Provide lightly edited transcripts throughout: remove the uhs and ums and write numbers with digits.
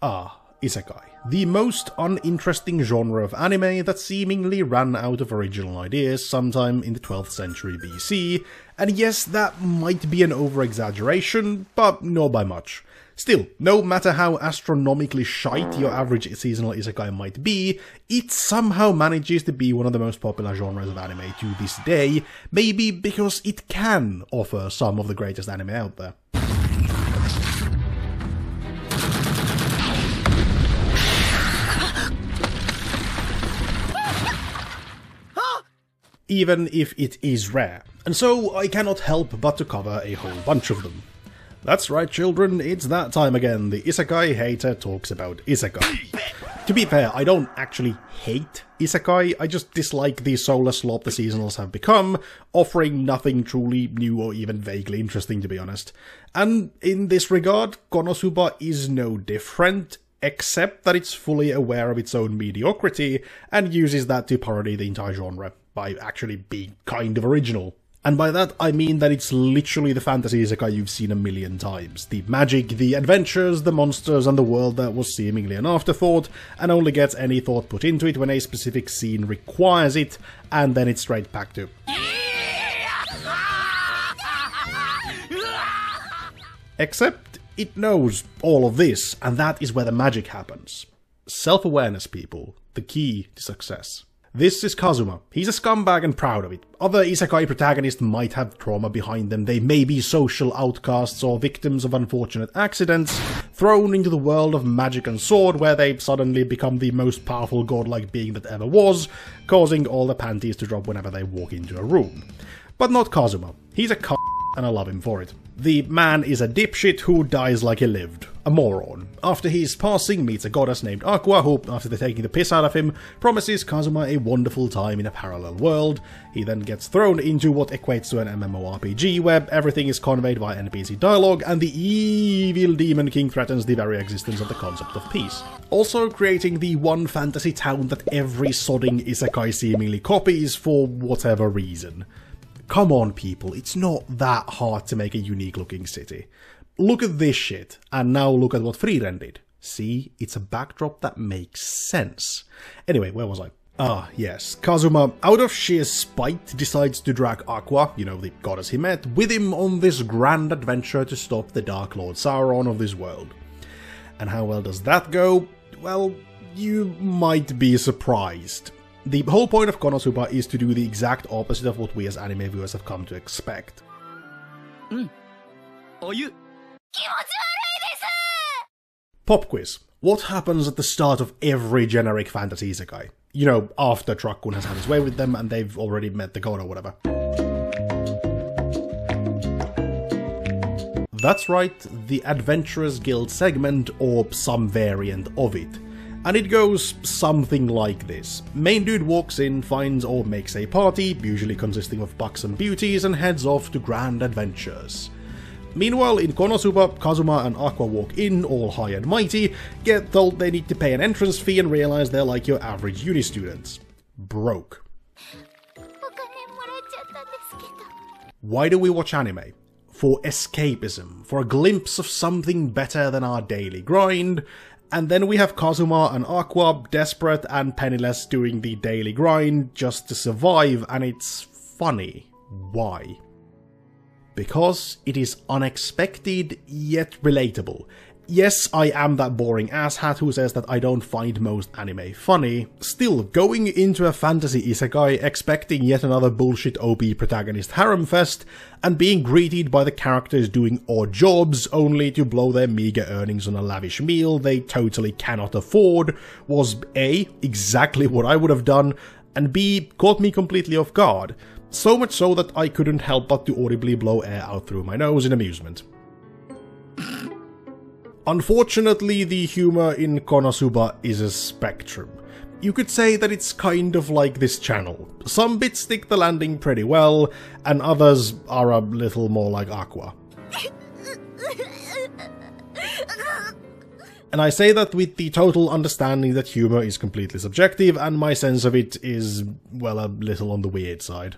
Isekai. The most uninteresting genre of anime that seemingly ran out of original ideas sometime in the 12th century BC, and yes, that might be an over-exaggeration, but not by much. Still, no matter how astronomically shite your average seasonal isekai might be, it somehow manages to be one of the most popular genres of anime to this day, maybe because it can offer some of the greatest anime out there. Even if it is rare, and so I cannot help but to cover a whole bunch of them. That's right, children, it's that time again. The Isekai hater talks about Isekai. To be fair, I don't actually hate Isekai, I just dislike the soulless slop the seasonals have become, offering nothing truly new or even vaguely interesting, to be honest. And in this regard, Konosuba is no different, except that it's fully aware of its own mediocrity, and uses that to parody the entire genre, by actually being kind of original. And by that I mean that it's literally the fantasy isekai you've seen a million times. The magic, the adventures, the monsters, and the world that was seemingly an afterthought, and only gets any thought put into it when a specific scene requires it, and then it's straight back to... Except it knows all of this, and that is where the magic happens. Self-awareness, people. The key to success. This is Kazuma. He's a scumbag and proud of it. Other isekai protagonists might have trauma behind them, they may be social outcasts or victims of unfortunate accidents, thrown into the world of magic and sword where they suddenly become the most powerful godlike being that ever was, causing all the panties to drop whenever they walk into a room. But not Kazuma. He's a c***, and I love him for it. The man is a dipshit who dies like he lived. A moron. After his passing, meets a goddess named Aqua who, after taking the piss out of him, promises Kazuma a wonderful time in a parallel world. He then gets thrown into what equates to an MMORPG where everything is conveyed via NPC dialogue and the evil Demon King threatens the very existence of the concept of peace. Also creating the one fantasy town that every sodding isekai seemingly copies for whatever reason. Come on people, it's not that hard to make a unique looking city. Look at this shit, and now look at what Frieren did. See, it's a backdrop that makes sense. Anyway, where was I? Yes, Kazuma, out of sheer spite, decides to drag Aqua, you know, the goddess he met, with him on this grand adventure to stop the Dark Lord Sauron of this world. And how well does that go? Well, you might be surprised. The whole point of Konosuba is to do the exact opposite of what we as anime viewers have come to expect. Pop quiz. What happens at the start of every generic fantasy isekai? You know, after Truck-kun has had his way with them and they've already met the god or whatever. That's right, the Adventurers Guild segment or some variant of it. And it goes something like this. Main dude walks in, finds or makes a party, usually consisting of buxom beauties, and heads off to grand adventures. Meanwhile, in Konosuba, Kazuma and Aqua walk in, all high and mighty, get told they need to pay an entrance fee and realize they're like your average uni students. Broke. Why do we watch anime? For escapism, for a glimpse of something better than our daily grind. And then we have Kazuma and Aqua, desperate and penniless, doing the daily grind just to survive, and it's funny. Why? Because it is unexpected, yet relatable. Yes, I am that boring asshat who says that I don't find most anime funny. Still, going into a fantasy isekai expecting yet another bullshit OP protagonist harem fest, and being greeted by the characters doing odd jobs only to blow their meager earnings on a lavish meal they totally cannot afford, was A, exactly what I would have done, and B, caught me completely off guard. So much so that I couldn't help but to audibly blow air out through my nose in amusement. Unfortunately, the humor in Konosuba is a spectrum. You could say that it's kind of like this channel. Some bits stick the landing pretty well, and others are a little more like Aqua. And I say that with the total understanding that humor is completely subjective, and my sense of it is, well, a little on the weird side.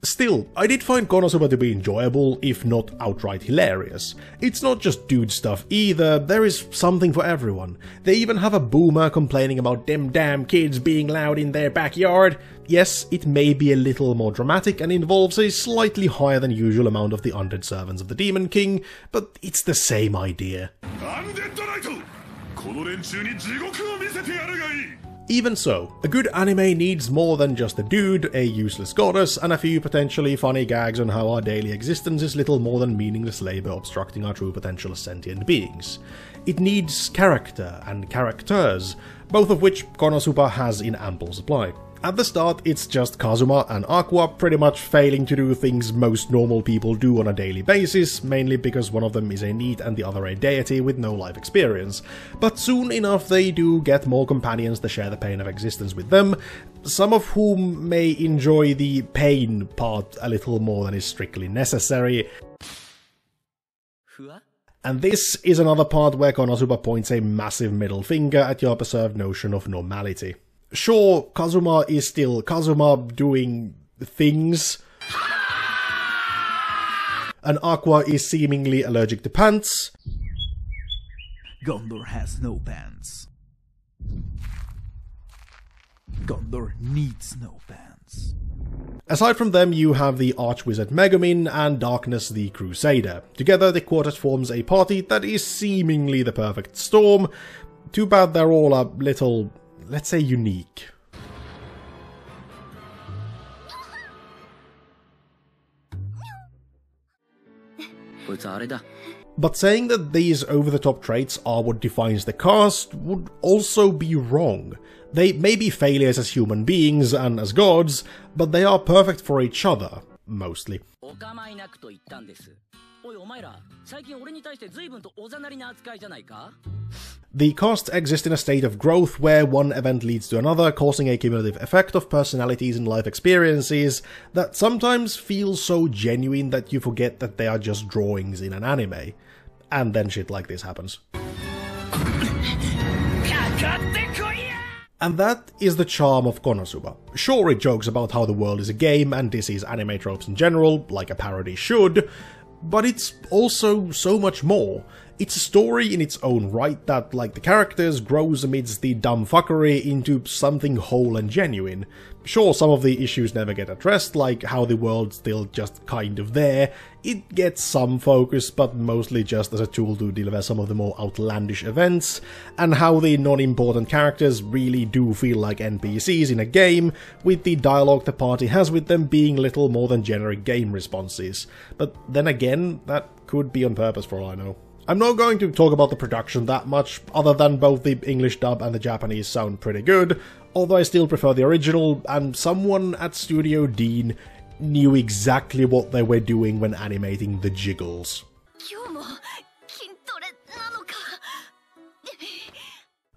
Still, Still, I did find Konosuba to be enjoyable, if not outright hilarious. It's not just dude stuff either, there is something for everyone. They even have a boomer complaining about them damn kids being loud in their backyard. Yes, it may be a little more dramatic and involves a slightly higher than usual amount of the undead servants of the Demon King, but it's the same idea. Even so, a good anime needs more than just a dude, a useless goddess, and a few potentially funny gags on how our daily existence is little more than meaningless labor obstructing our true potential as sentient beings. It needs character and characters, both of which Konosuba has in ample supply. At the start, it's just Kazuma and Aqua pretty much failing to do things most normal people do on a daily basis, mainly because one of them is a NEET and the other a deity with no life experience. But soon enough they do get more companions to share the pain of existence with them, some of whom may enjoy the pain part a little more than is strictly necessary. And this is another part where Konosuba points a massive middle finger at your preserved notion of normality. Sure, Kazuma is still Kazuma doing things, and Aqua is seemingly allergic to pants. Gondor has no pants. Gondor needs no pants. Aside from them, you have the Archwizard Megumin and Darkness the Crusader. Together, the quartet forms a party that is seemingly the perfect storm. Too bad they're all a little, let's say, unique. But saying that these over-the-top traits are what defines the cast would also be wrong. They may be failures as human beings and as gods, but they are perfect for each other, mostly. The cast exist in a state of growth where one event leads to another, causing a cumulative effect of personalities and life experiences that sometimes feel so genuine that you forget that they are just drawings in an anime. And then shit like this happens. And that is the charm of Konosuba. Sure, it jokes about how the world is a game and disses anime tropes in general, like a parody should, but it's also so much more. It's a story in its own right that, like the characters, grows amidst the dumb fuckery into something whole and genuine. Sure, some of the issues never get addressed, like how the world's still just kind of there. It gets some focus, but mostly just as a tool to deliver some of the more outlandish events, and how the non-important characters really do feel like NPCs in a game, with the dialogue the party has with them being little more than generic game responses. But then again, that could be on purpose for all I know. I'm not going to talk about the production that much, other than both the English dub and the Japanese sound pretty good, although I still prefer the original, and someone at Studio Dean knew exactly what they were doing when animating the jiggles.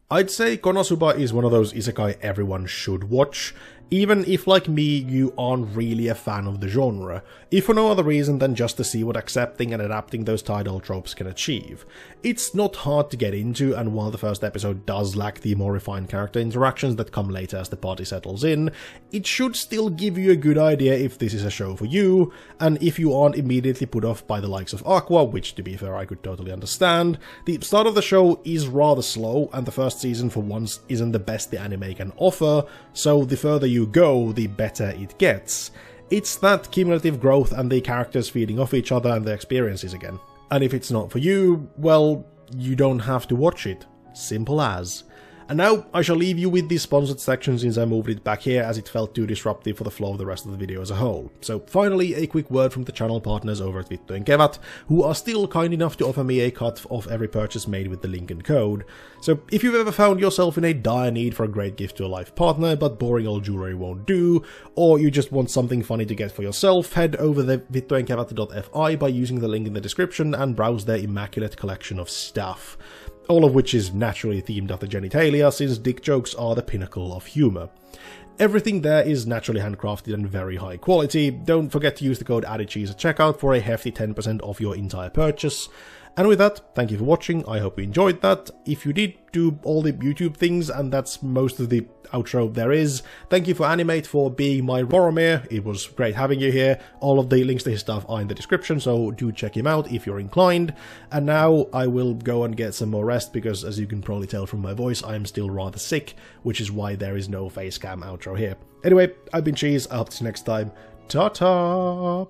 I'd say Konosuba is one of those isekai everyone should watch, even if, like me, you aren't really a fan of the genre, if for no other reason than just to see what accepting and adapting those tidal tropes can achieve. It's not hard to get into, and while the first episode does lack the more refined character interactions that come later as the party settles in, it should still give you a good idea if this is a show for you, and if you aren't immediately put off by the likes of Aqua, which to be fair I could totally understand. The start of the show is rather slow, and the first season for once isn't the best the anime can offer, so the further you go, the better it gets. It's that cumulative growth and the characters feeding off each other and their experiences again. And if it's not for you, well, you don't have to watch it. Simple as. And now I shall leave you with the sponsored section since I moved it back here as it felt too disruptive for the flow of the rest of the video as a whole. So finally, a quick word from the channel partners over at vittujenkevat, who are still kind enough to offer me a cut of every purchase made with the link and code. So if you've ever found yourself in a dire need for a great gift to a life partner, but boring old jewelry won't do, or you just want something funny to get for yourself, head over to vittujenkevat.fi by using the link in the description and browse their immaculate collection of stuff. All of which is naturally themed after genitalia, since dick jokes are the pinnacle of humour. Everything there is naturally handcrafted and very high quality. Don't forget to use the code AddedCheese at checkout for a hefty 10% off your entire purchase. And with that, thank you for watching, I hope you enjoyed that. If you did, do all the YouTube things, and that's most of the outro there is. Thank you for AddedCheese for being my Boromir, it was great having you here. All of the links to his stuff are in the description, so do check him out if you're inclined. And now I will go and get some more rest, because as you can probably tell from my voice, I am still rather sick, which is why there is no facecam outro here. Anyway, I've been Cheese, I hope to see you next time. Ta-ta!